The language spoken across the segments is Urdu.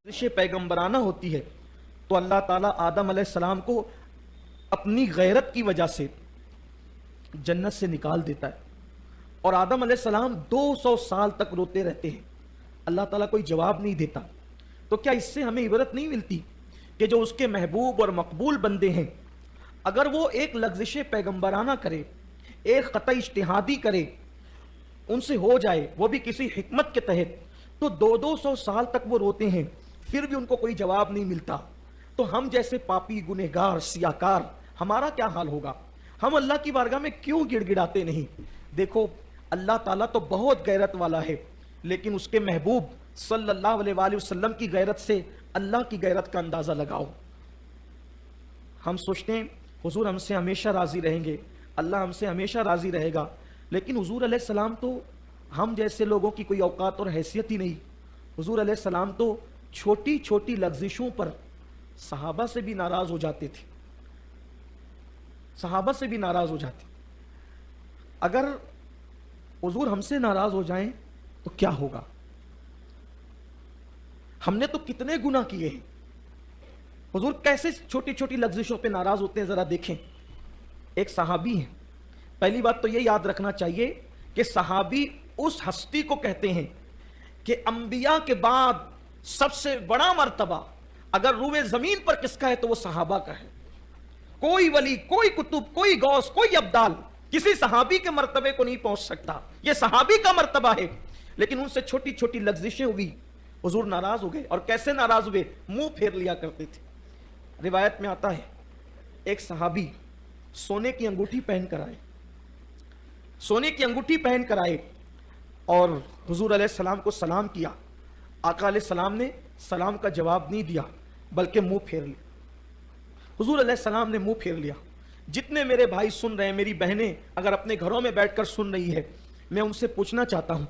لغزش پیغمبرانہ ہوتی ہے تو اللہ تعالیٰ آدم علیہ السلام کو اپنی غیرت کی وجہ سے جنت سے نکال دیتا ہے، اور آدم علیہ السلام 200 سال تک روتے رہتے ہیں، اللہ تعالیٰ کوئی جواب نہیں دیتا۔ تو کیا اس سے ہمیں عبرت نہیں ملتی کہ جو اس کے محبوب اور مقبول بندے ہیں، اگر وہ ایک لغزش پیغمبرانہ کرے، ایک قطع اجتہادی کرے، ان سے ہو جائے وہ بھی کسی حکمت کے تحت، تو 200 سال تک وہ روتے ہیں، پھر بھی ان کو کوئی جواب نہیں ملتا، تو ہم جیسے پاپی گنہگار سیاکار ہمارا کیا حال ہوگا؟ ہم اللہ کی بارگاہ میں کیوں گڑ گڑاتے نہیں؟ دیکھو اللہ تعالیٰ تو بہت غیرت والا ہے، لیکن اس کے محبوب صلی اللہ علیہ وآلہ وسلم کی غیرت سے اللہ کی غیرت کا اندازہ لگاؤ۔ ہم سوچتے ہیں حضور ہم سے ہمیشہ راضی رہیں گے، اللہ ہم سے ہمیشہ راضی رہے گا، لیکن حضور علیہ السلام تو ہم جیسے لوگوں کی کوئی اوقات اور حیثیت ہی نہیں۔ حضور علیہ السلام تو چھوٹی چھوٹی لغزشوں پر صحابہ سے بھی ناراض ہو جاتے تھے، صحابہ سے بھی ناراض ہو جاتے۔ اگر حضور ہم سے ناراض ہو جائیں تو کیا ہوگا؟ ہم نے تو کتنے گناہ کیے ہیں، حضور کیسے چھوٹی چھوٹی لغزشوں پہ ناراض ہوتے ہیں، ذرا دیکھیں۔ ایک صحابی ہیں، پہلی بات تو یہ یاد رکھنا چاہیے کہ صحابی اس ہستی کو کہتے ہیں کہ انبیاء کے بعد سب سے بڑا مرتبہ اگر روئے زمین پر کس کا ہے تو وہ صحابہ کا ہے۔ کوئی ولی، کوئی کتب، کوئی غوث، کوئی ابدال کسی صحابی کے مرتبے کو نہیں پہنچ سکتا، یہ صحابی کا مرتبہ ہے۔ لیکن ان سے چھوٹی چھوٹی لغزشیں ہوئی، حضور ناراض ہو گئے، اور کیسے ناراض ہوئے؟ منہ پھیر لیا کرتے تھے۔ روایت میں آتا ہے ایک صحابی سونے کی انگوٹھی پہن کر آئے، سونے کی انگوٹھی پہن کر آئے اور حضور علیہ السلام کو سلام کیا۔ آقا علیہ السلام نے سلام کا جواب نہیں دیا بلکہ منہ پھیر لیا۔ حضور علیہ السلام نے منہ پھیر لیا۔ جتنے میرے بھائی سن رہے ہیں، میری بہنیں اگر اپنے گھروں میں بیٹھ کر سن رہی ہے، میں ان سے پوچھنا چاہتا ہوں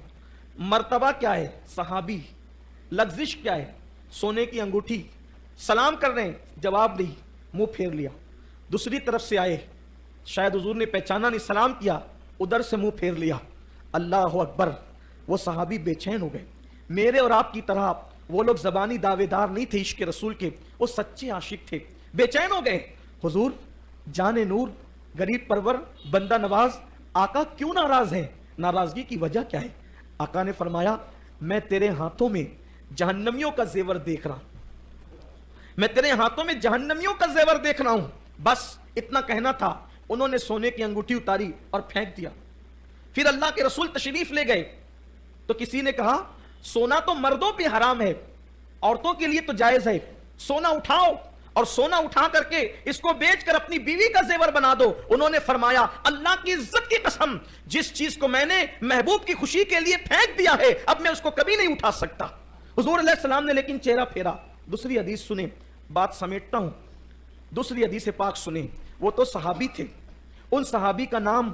مرتبہ کیا ہے؟ صحابی۔ لغزش کیا ہے؟ سونے کی انگوٹھی۔ سلام کر رہے ہیں، جواب نہیں، منہ پھیر لیا۔ دوسری طرف سے آئے، شاید حضور نے پہچانا نہیں، سلام کیا، ادھر سے منہ پھیر لیا۔ اللہ اکبر! وہ صحابی بے چین ہو گئے۔ میرے اور آپ کی طرح وہ لوگ زبانی دعوے دار نہیں تھے عشق رسول کے، وہ سچے عاشق تھے، بے چین ہو گئے۔ حضور جان نور، غریب پرور، بندہ نواز، آقا کیوں ناراض ہیں؟ ناراضگی کی وجہ کیا ہے؟ آقا نے فرمایا میں تیرے ہاتھوں میں جہنمیوں کا زیور دیکھ رہا ہوں، میں تیرے ہاتھوں میں جہنمیوں کا زیور دیکھ رہا ہوں۔ بس اتنا کہنا تھا، انہوں نے سونے کی انگوٹھی اتاری اور پھینک دیا۔ پھر اللہ کے رسول تشریف لے گئے تو کسی نے کہا سونا تو مردوں پہ حرام ہے، عورتوں کے لیے تو جائز ہے، سونا اٹھاؤ اور سونا اٹھا کر کے اس کو بیچ کر اپنی بیوی کا زیور بنا دو۔ انہوں نے فرمایا اللہ کی عزت کی قسم، جس چیز کو میں نے محبوب کی خوشی کے لیے پھینک دیا ہے اب میں اس کو کبھی نہیں اٹھا سکتا۔ حضور علیہ السلام نے لیکن چہرہ پھیرا۔ دوسری حدیث سنیں، بات سمیٹتا ہوں، دوسری حدیث پاک سنیں۔ وہ تو صحابی تھے، ان صحابی کا نام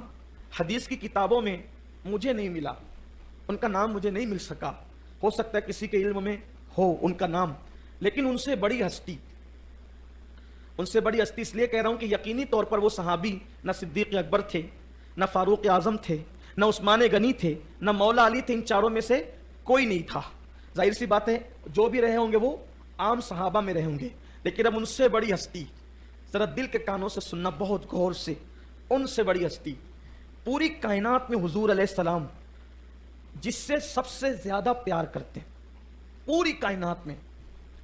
حدیث کی کتابوں میں مجھے نہیں ملا، ان کا نام مجھے نہیں مل سکا، ہو سکتا ہے کسی کے علم میں ہو ان کا نام، لیکن ان سے بڑی ہستی، ان سے بڑی ہستی اس لیے کہہ رہا ہوں کہ یقینی طور پر وہ صحابی نہ صدیق اکبر تھے، نہ فاروق اعظم تھے، نہ عثمان غنی تھے، نہ مولا علی تھے، ان چاروں میں سے کوئی نہیں تھا۔ ظاہر سی بات ہے جو بھی رہے ہوں گے وہ عام صحابہ میں رہے ہوں گے، لیکن اب ان سے بڑی ہستی، ذرا دل کے کانوں سے سننا بہت غور سے، ان سے بڑی ہستی پوری کائنات میں حضور علیہ السلام جس سے سب سے زیادہ پیار کرتے ہیں، پوری کائنات میں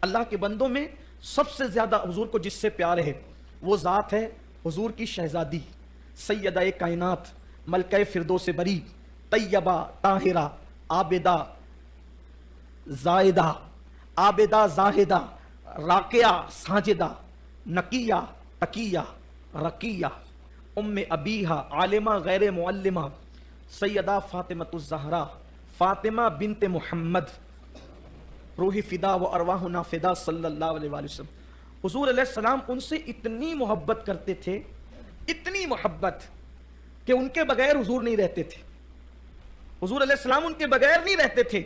اللہ کے بندوں میں سب سے زیادہ حضور کو جس سے پیار ہے وہ ذات ہے حضور کی شہزادی سیدہ کائنات، ملکہ فردوس بری، طیبہ طاہرہ، عابدہ زاہدہ، عابدہ زاہدہ، راکعہ ساجدہ، نقیہ تقیہ رقیہ، ام ابیہا عالمہ غیر معلمہ، سیدہ فاطمہ الزہرا، فاطمہ بنت محمد، روحی فدا و ارواحنا فدا صلی اللہ علیہ وآلہ وسلم۔ حضور علیہ السلام ان سے اتنی محبت کرتے تھے، اتنی محبت کہ ان کے بغیر حضور نہیں رہتے تھے، حضور علیہ السلام ان کے بغیر نہیں رہتے تھے۔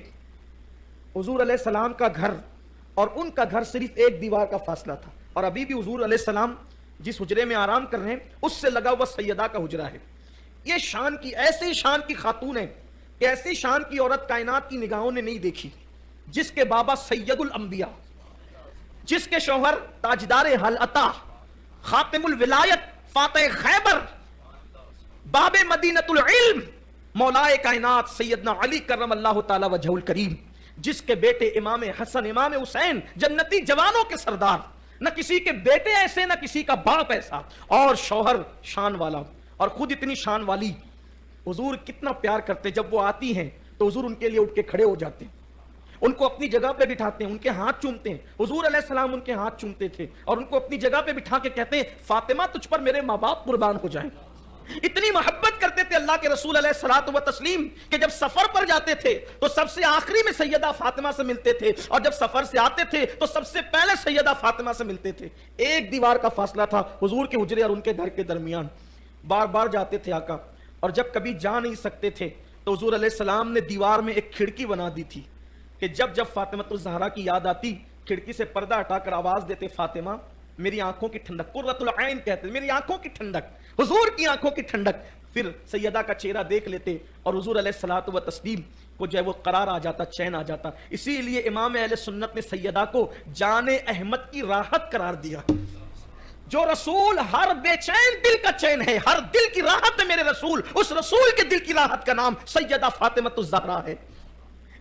حضور علیہ السلام کا گھر اور ان کا گھر صرف ایک دیوار کا فاصلہ تھا، اور ابھی بھی حضور علیہ السلام جس حجرے میں آرام کر رہے ہیں اس سے لگا ہوا سیدہ کا حجرہ ہے۔ یہ شان کی، ایسی شان کی خاتون ہے کہ ایسی شان کی عورت کائنات کی نگاہوں نے نہیں دیکھی، جس کے بابا سید الانبیاء جس کے شوہر تاجدار حلعتا، خاتم الولایت، فاتح خیبر، باب مدینۃ العلم، مولائے کائنات سیدنا علی کرم اللہ تعالی وجہہ الکریم، جس کے بیٹے امام حسن امام حسین جنتی جوانوں کے سردار، نہ کسی کے بیٹے ایسے نہ کسی کا باپ ایسا، اور شوہر شان والا اور خود اتنی شان والی. حضور کتنا پیار کرتے، جب وہ آتی ہیں تو حضور ان کے لیے اٹھ کے کھڑے ہو جاتے ہیں، ان کو اپنی جگہ پہ بٹھاتے ہیں، ان کے ہاتھ چومتے ہیں. حضور علیہ السلام ان کے ہاتھ چومتے تھے اور ان کو اپنی جگہ پہ بٹھا کے کہتے ہیں فاطمہ تجھ پر میرے ماں باپ قربان ہو جائیں. اتنی محبت کرتے تھے اللہ کے رسول علیہ الصلوۃ والتسلیم کہ جب سفر پر جاتے تھے تو سب سے آخری میں سیدہ فاطمہ سے ملتے تھے، اور جب سفر سے آتے تھے تو سب سے پہلے سیدہ فاطمہ سے ملتے تھے. ایک دیوار کا فاصلہ تھا حضور کے حجرے اور ان کے گھر کے درمیان. بار بار جاتے تھے آقا، اور جب کبھی جا نہیں سکتے تھے تو حضور علیہ السلام نے دیوار میں ایک کھڑکی بنا دی تھی کہ جب جب فاطمہ الزہرا کی یاد آتی کھڑکی سے پردہ ہٹا کر آواز دیتے فاطمہ میری آنکھوں کی ٹھنڈک، قرۃ العین کہتے ہیں، میری آنکھوں کی ٹھنڈک، حضور کی آنکھوں کی ٹھنڈک. پھر سیدہ کا چہرہ دیکھ لیتے اور حضور علیہ الصلوۃ والتسلیم کو جو ہے وہ قرار آ جاتا، چین آ جاتا. اسی لیے امام اہل سنت نے سیدہ کو جان احمد کی راحت قرار دیا. جو رسول ہر بے چین دل کا چین ہے، ہر دل کی راحت ہے میرے رسول، اس رسول کے دل کی راحت کا نام سیدہ فاطمہ الزہرا ہے.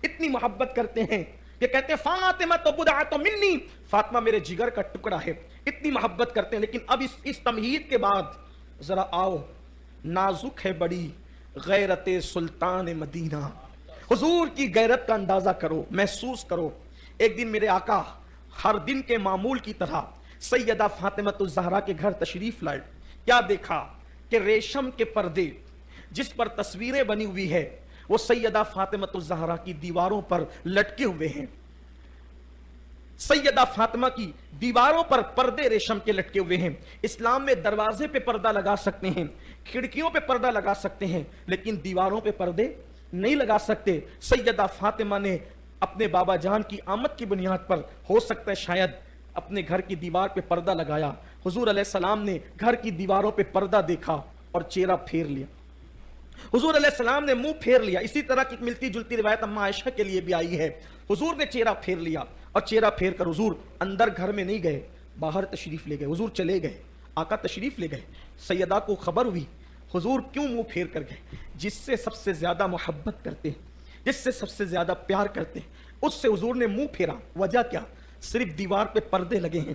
اتنی محبت کرتے ہیں کہ کہتے ہیں فاطمہ تو بضعۃ منی، فاطمہ میرے جگر کا ٹکڑا ہے. اتنی محبت کرتے ہیں. لیکن اب اس تمہید کے بعد ذرا آؤ، نازک ہے بڑی غیرت سلطان مدینہ. حضور کی غیرت کا اندازہ کرو، محسوس کرو. ایک دن میرے آقا ہر دن کے معمول کی طرح سیدہ فاطمہ الزہرا کے گھر تشریف لائے. کیا دیکھا کہ ریشم کے پردے جس پر تصویریں بنی ہوئی ہے وہ سیدہ فاطمہ الزہرا کی دیواروں پر لٹکے ہوئے ہیں. سیدہ فاطمہ کی دیواروں پر پردے ریشم کے لٹکے ہوئے ہیں. اسلام میں دروازے پہ پردہ لگا سکتے ہیں، کھڑکیوں پہ پردہ لگا سکتے ہیں، لیکن دیواروں پہ پردے نہیں لگا سکتے. سیدہ فاطمہ نے اپنے بابا جان کی آمد کی بنیاد پر ہو سکتا ہے شاید اپنے گھر کی دیوار پہ پردہ لگایا. حضور علیہ السلام نے گھر کی دیواروں پہ پردہ دیکھا اور چہرہ پھیر لیا. حضور علیہ السلام نے منہ پھیر لیا. اسی طرح کی ملتی جلتی روایت اماں عائشہ کے لیے بھی آئی ہے. حضور نے چہرہ پھیر لیا اور چہرہ پھیر کر حضور اندر گھر میں نہیں گئے، باہر تشریف لے گئے. حضور چلے گئے، آقا تشریف لے گئے. سیدہ کو خبر ہوئی. حضور کیوں منہ پھیر کر گئے؟ جس سے سب سے زیادہ محبت کرتے ہیں، جس سے سب سے زیادہ پیار کرتے ہیں، اس سے حضور نے منہ پھیرا. وجہ کیا؟ صرف دیوار پہ پردے لگے ہیں،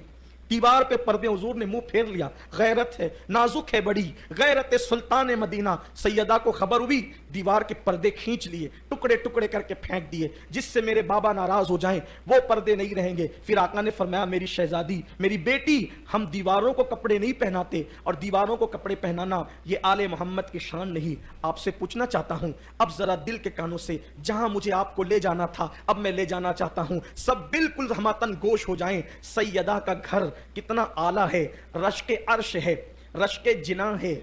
دیوار پہ پردے، حضور نے منہ پھیر لیا. غیرت ہے، نازک ہے بڑی غیرت سلطان مدینہ. سیدہ کو خبر ہوئی، دیوار کے پردے کھینچ لیے، ٹکڑے ٹکڑے کر کے پھینک دیے. جس سے میرے بابا ناراض ہو جائیں وہ پردے نہیں رہیں گے. پھر آقا نے فرمایا میری شہزادی، میری بیٹی، ہم دیواروں کو کپڑے نہیں پہناتے، اور دیواروں کو کپڑے پہنانا یہ آل محمد کی شان نہیں. آپ سے پوچھنا چاہتا ہوں اب ذرا دل کے کانوں سے، جہاں مجھے آپ کو لے جانا تھا اب میں لے جانا چاہتا ہوں. سب بالکل ہماتن گوش ہو جائیں. سیدہ کا گھر کتنا اعلیٰ ہے، رشک عرش ہے، رشک جناح ہے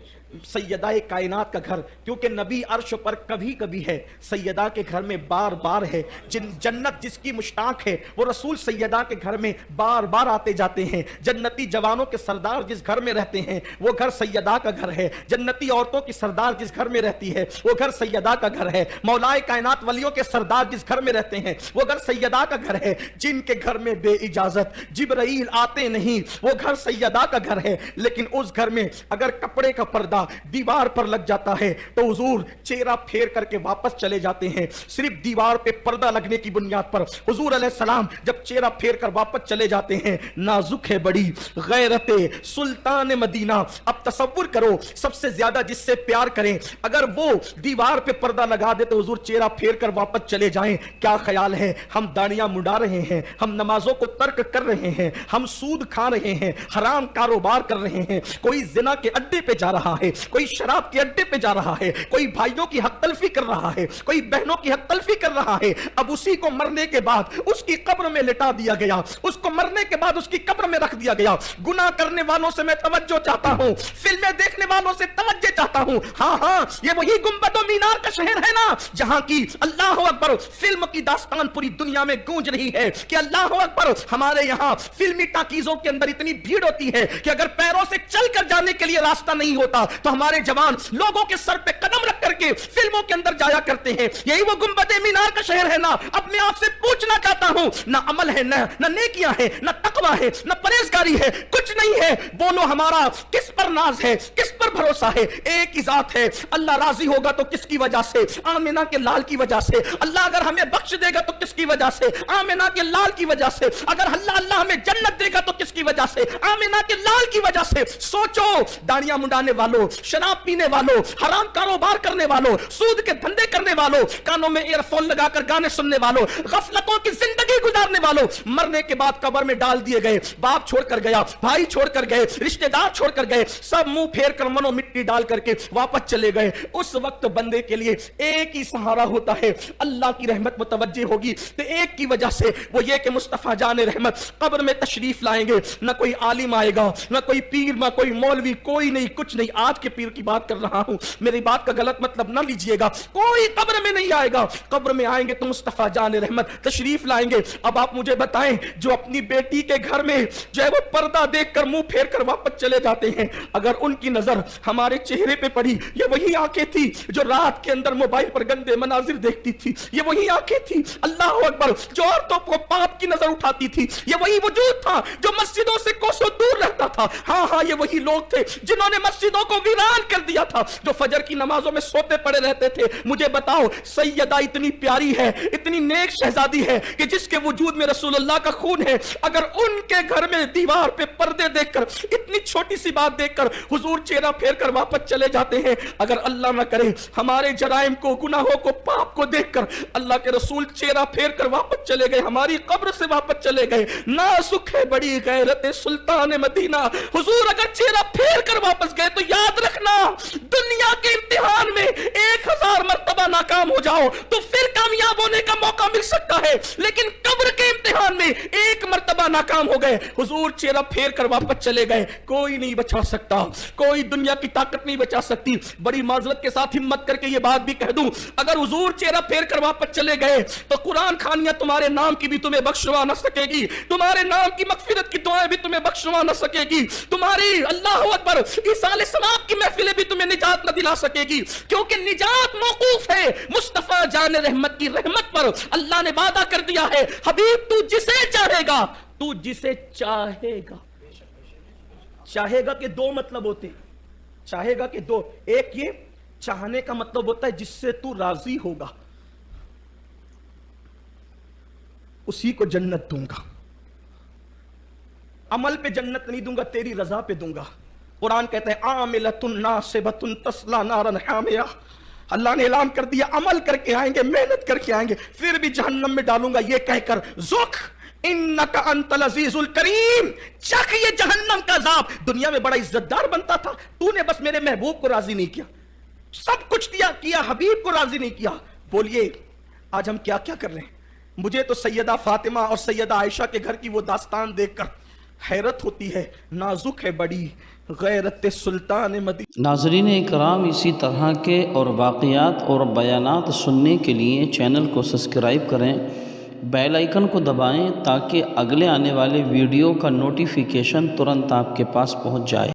سیدہ کائنات کا گھر. کیونکہ نبی عرش پر کبھی کبھی ہے، سیدہ کے گھر میں بار بار ہے. جنت جس کی مشتاق ہے وہ رسول سیدہ کے گھر میں بار بار آتے جاتے ہیں. جنتی جوانوں کے سردار جس گھر میں رہتے ہیں وہ گھر سیدہ کا گھر ہے. جنتی عورتوں کی سردار جس گھر میں رہتی ہے وہ گھر سیدہ کا گھر ہے. مولائے کائنات ولیوں کے سردار جس گھر میں رہتے ہیں وہ گھر سیدہ کا گھر ہے. جن کے گھر میں بے اجازت جبرائیل آتے نہیں وہ گھر سیدہ کا گھر ہے. لیکن اس گھر میں اگر کپڑے کا پردہ دیوار پر لگ جاتا ہے تو حضور چہرہ پھیر کر کے واپس چلے جاتے ہیں. صرف دیوار پہ پردہ لگنے کی بنیاد پر حضور علیہ السلام جب چہرہ پھیر کر واپس چلے جاتے ہیں. نازک ہے بڑی غیرت سلطان مدینہ. اب تصور کرو سب سے زیادہ جس سے پیار کریں اگر وہ دیوار پہ پردہ لگا دے تو حضور چہرہ پھیر کر واپس چلے جائیں. کیا خیال ہے؟ ہم دانیاں مڈا رہے ہیں، ہم نمازوں کو ترک کر رہے ہیں، ہم سود کھا رہے ہیں، حرام کاروبار کر رہے ہیں، کوئی زنا کے اڈے پہ جا رہا ہے، کوئی شراب کے اڈے پہ جا رہا ہے، کوئی بھائیوں کی حق تلفی کر رہا ہے، کوئی بہنوں کی حق تلفی کر رہا ہے. اب اسی کو مرنے کے بعد اس کی قبر میں لٹا دیا گیا، اس کو مرنے کے بعد اس کی قبر میں رکھ دیا گیا. گناہ کرنے والوں سے میں توجہ چاہتا ہوں، فلمیں دیکھنے والوں سے توجہ چاہتا ہوں. ہاں یہ وہی گنبد و مینار کا شہر ہے نا جہاں کی اللہ اکبر فلم کی داستان پوری دنیا میں گونج رہی ہے کہ اللہ اکبر. ہمارے یہاں فلمی ٹاکیزوں کے اندر اتنی بھیڑ ہوتی ہے کہ اگر پیروں سے چل کر جانے کے لیے راستہ نہیں ہوتا تو ہمارے جوان لوگوں کے سر پہ قدم رکھ کر کے فلموں کے اندر جایا کرتے ہیں. یہی وہ گنبد مینار کا شہر ہے نا. اب میں آپ سے پوچھنا چاہتا ہوں, نہ عمل ہے, نہ نیکیاں ہیں, نہ تقویٰ ہے, نہ پرہیزگاری ہے, کچھ نہیں ہے. بولو ہمارا کس پر ناز ہے, کس پر بھروسہ ہے؟ ایک ہی ذات ہے. اللہ راضی ہوگا تو کس کی وجہ سے؟ آمنہ کے لال کی وجہ سے. اللہ اگر ہمیں بخش دے گا تو کس کی وجہ سے؟ آمنہ کے لال کی وجہ سے. اگر اللہ ہمیں جنت دے گا تو کس کی وجہ سے؟ آمنہ کے لال کی وجہ سے. سوچو, داڑیاں منڈانے والوں, شراب پینے والوں, حرام کاروبار کرنے والوں, سود کے دھندے کرنے والوں, کانوں میں ایئر فون لگا کر گانے سننے والوں, غفلتوں کی زندگی گزارنے والوں, مرنے کے بعد قبر میں ڈال دیے گئے. باپ چھوڑ کر گیا, بھائی چھوڑ کر گئے, رشتہ دار چھوڑ کر گئے, سب منہ پھیر کر منو مٹی ڈال کر کے واپس چلے گئے. اس وقت بندے کے لیے ایک ہی سہارا ہوتا ہے. اللہ کی رحمت متوجہ ہوگی تو ایک کی وجہ سے, وہ یہ کہ مصطفیٰ جان رحمت قبر میں تشریف لائیں گے. نہ کوئی عالم آئے گا, نہ کوئی پیر, نہ کوئی مولوی, کوئی نہیں, کچھ نہیں. آج کے پیر کی بات کر رہا ہوں, میری بات کا غلط مطلب نہ لیجئے گا. کوئی قبر میں نہیں آئے گا. قبر میں آئیں گے تو مصطفیٰ جان رحمت تشریف لائیں گے. اب آپ مجھے بتائیں, جو اپنی بیٹی کے گھر میں جو ہے وہ پردہ دیکھ کر منہ پھیر کر واپس چلے جاتے ہیں, اگر ان کی نظر ہمارے چہرے پہ پڑی, یہ وہی آنکھیں تھی جو رات کے اندر موبائل پر گندے مناظر دیکھتی تھی. یہ وہی آنکھیں تھی, اللہ اکبر, جو عورتوں کو پاپ کی نظر اٹھاتی تھی. یہ وہی وجود تھا جو مسجدوں سے کوسوں دور رہتا تھا. ہاں, یہ وہی لوگ تھے جنہوں نے مسجدوں کو ویران کر دیا تھا, جو فجر کی نمازوں میں سوتے پڑے رہتے تھے. مجھے بتاؤ, سیدہ اتنی پیاری ہے, اتنی نیک شہزادی ہے کہ جس کے وجود میں رسول اللہ کا خون ہے, اگر ان کے گھر میں دیوار پہ پردے دیکھ کر, اتنی چھوٹی سی بات دیکھ کر حضور چہرہ پھیر کر واپس چلے جاتے ہیں, اگر اللہ نہ کرے ہمارے جرائم کو, گناہوں کو, پاپ کو دیکھ کر اللہ کے رسول چہرہ پھیر کر واپس چلے گئے, ہماری قبر سے واپس چلے گئے, نازک ہے بڑی غیرت سلطان مدینہ. حضور اگر چہرہ پھیر کر واپس گئے تو یاد رکھنا, دنیا کے امتحان میں 1000 مرتبہ ناکام ہو جاؤ تو پھر کامیاب ہونے کا موقع مل سکتا ہے, لیکن قبر کے امتحان میں 1 مرتبہ ناکام ہو گئے, حضور چہرہ پھیر کر واپس چلے گئے, کوئی نہیں بچا سکتا, کوئی دنیا کی طاقت نہیں بچا سکتی. بڑی معذرت کے ساتھ ہمت کر کے یہ بات بھی کہہ دوں, اگر حضور چہرہ پھیر کر واپس چلے گئے تو قرآن خوانیاں تمہارے نام کی بھی تمہیں بخشوا نہ سکے گی, تمہارے نام کی مغفرت کی دعائیں بھی تمہیں بخشوا نہ سکے گی, تمہاری اللہ اکبر ایصال ثواب کی محفلیں بھی تمہیں نجات نہ دلا سکے گی, کیونکہ نجات موقوف ہے مصطفیٰ جان رحمت کی رحمت پر. اللہ نے وعدہ کر دیا ہے, حبیب تو جسے چاہے گا, تو جسے چاہے گا. چاہے گا کے 2 مطلب ہوتے, چاہے گا کے 2, ایک یہ چاہنے کا مطلب ہوتا ہے جس سے تو راضی ہوگا, اسی کو جنت دوں گا. عمل پہ جنت نہیں دوں گا, تیری رضا پہ دوں گا. قرآن کہتا ہے عاملۃ ناصبۃ تصلیٰ نارا حامیہ. اللہ نے اعلان کر دیا, عمل کر کے آئیں گے, محنت کر کے آئیں گے, پھر بھی جہنم میں ڈالوں گا, یہ کہہ کر ذوق انک انت العزیز الکریم, چکھ یہ جہنم کا عذاب. دنیا میں بڑا عزت دار بنتا تھا, تو نے بس میرے محبوب کو راضی نہیں کیا, سب کچھ کیا, حبیب کو راضی نہیں کیا. بولیے آج ہم کیا کیا کر رہے ہیں؟ مجھے تو سیدہ فاطمہ اور سیدہ عائشہ کے گھر کی وہ داستان دیکھ کر حیرت ہوتی ہے, نازک ہے بڑی غیرت سلطان مدینہ. ناظرین اکرام, اسی طرح کے اور واقعات اور بیانات سننے کے لیے چینل کو سبسکرائب کریں, بیل آئیکن کو دبائیں تاکہ اگلے آنے والے ویڈیو کا نوٹیفیکیشن ترنت آپ کے پاس پہنچ جائے.